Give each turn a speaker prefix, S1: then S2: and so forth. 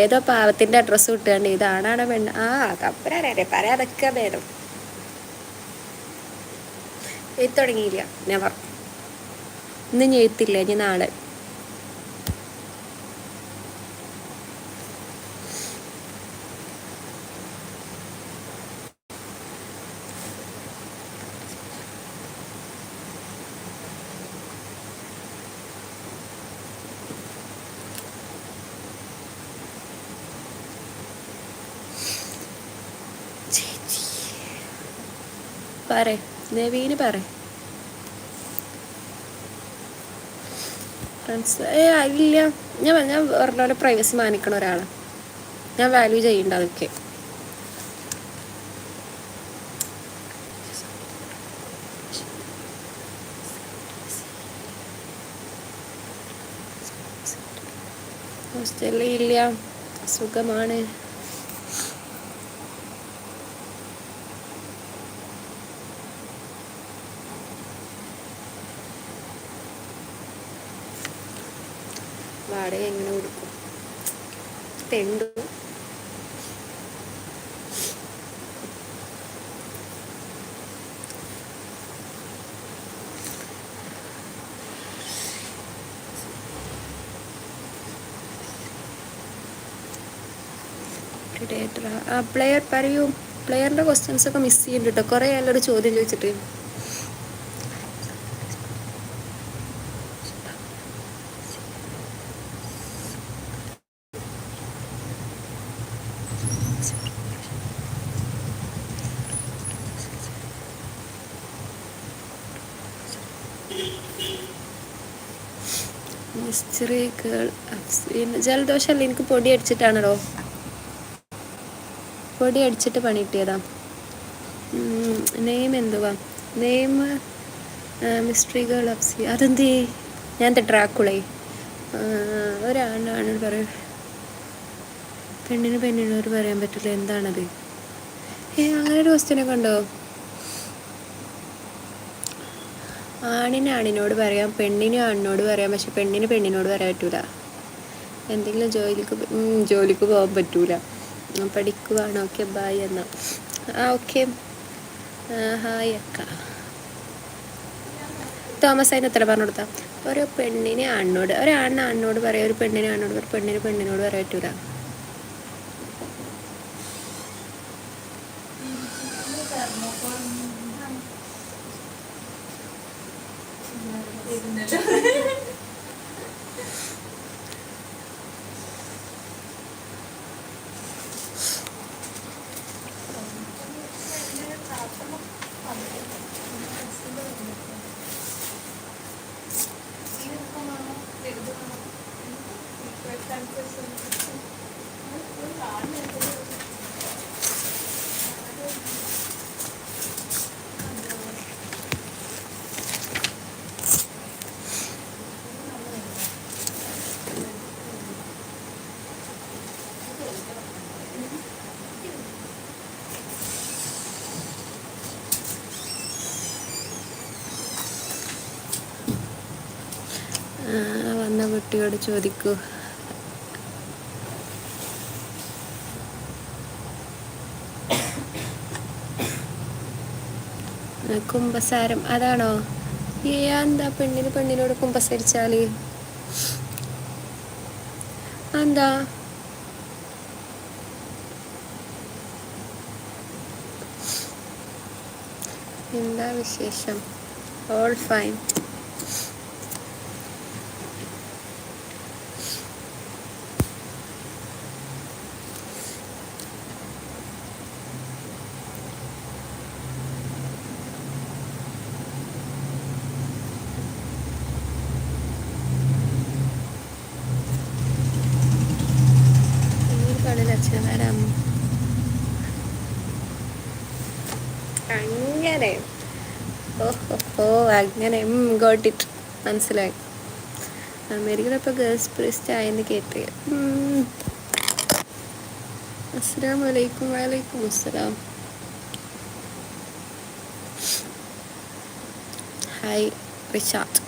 S1: ഏതോ പാവത്തിന്റെ അഡ്രസ്സ് കിട്ടുകയാണ് ഇതാണാണ് പെണ്ണ്. ആ തപ്പരാരെ പറയാതൊക്കെ നേരം എഴുത്ത് തുടങ്ങിയില്ല. നെവർ. ഇന്ന് ഞാൻ എഴുത്തില്ല, ഇനി നാളെ. പറ നവീന് പറ. ഫ്രണ്ട്സ് ഇല്ല. ഞാൻ പറഞ്ഞ പോലെ പ്രൈവസി മാനിക്കണ ഒരാളാണ്. ഞാൻ വാല്യൂ ചെയ്യണ്ട അതൊക്കെ. ഹോസ്റ്റലിൽ ഇല്ല, സുഖമാണ്. വാടക എങ്ങനെ കൊടുക്കും? തെണ്ടു. പ്ലെയർ പറയൂ. പ്ലെയറിൻ്റെ ക്വസ്റ്റ്യൻസ് ഒക്കെ മിസ് ചെയ്യുന്നുണ്ട് കേട്ടോ. കുറേ ആളോട് ചോദ്യം ചോദിച്ചിട്ട്. മിസ്റ്ററി ഗേൾ ജലദോഷമല്ല, എനിക്ക് പൊടി അടിച്ചിട്ടാണല്ലോ. പൊടി അടിച്ചിട്ട് പണി കിട്ടിയതാ. നെയിം എന്തുവാ? Name mystery girl Afsi. അതെന്തേ? ഞാൻ ഡ്രാക്കുളേ. ഒരാണാണ് പറയും, പെണ്ണിനോട് പറയാൻ പറ്റില്ല. എന്താണത്? അങ്ങനെ ഒരു ക്വസ്റ്റ്യനൊക്കെ ഉണ്ടോ? ആണിന് ആണിനോട് പറയാം, പെണ്ണിന് ആണിനോട് പറയാം, പക്ഷെ പെണ്ണിന് പെണ്ണിനോട് പറയാൻ പറ്റൂല. എന്തെങ്കിലും ജോലിക്ക് പോകാൻ പറ്റൂല. പഠിക്കുവാണ്. ഓക്കെ ബായ് എന്നാ. ഓക്കെ. ഹായ് അക്ക. തോമസ് അതിന് എത്ര പറഞ്ഞു കൊടുത്താ? ഒരു പെണ്ണിനെ ആണിനോട്, ഒരാണിന് ആണിനോട് പറയാം, ഒരു പെണ്ണിനെ ആണിനോട് പറയാം, പെണ്ണിന് പെണ്ണിനോട് പറയാൻ പറ്റൂല. വന്ന കുട്ടിയോട് ചോദിക്കൂ. കുമ്പസാരം അതാണോ? എന്താ പെണ്ണിന് പെണ്ണിനോട് കുമ്പസരിച്ചാല് എന്താ? എന്താ വിശേഷം? All fine. അങ്ങനെ ഓ അങ്ങനെ ഗോട്ട് ഇറ്റ്. മനസ്സിലായി. അമേരിക്കയിലപ്പോൾ ഗേൾസ് പ്രീസ്റ്റ് ആയെന്ന് കേട്ട്. അസ്സലാമു അലൈക്കും. വലൈക്കും അസ്സലാം. ഹായ് റിഷാദ്.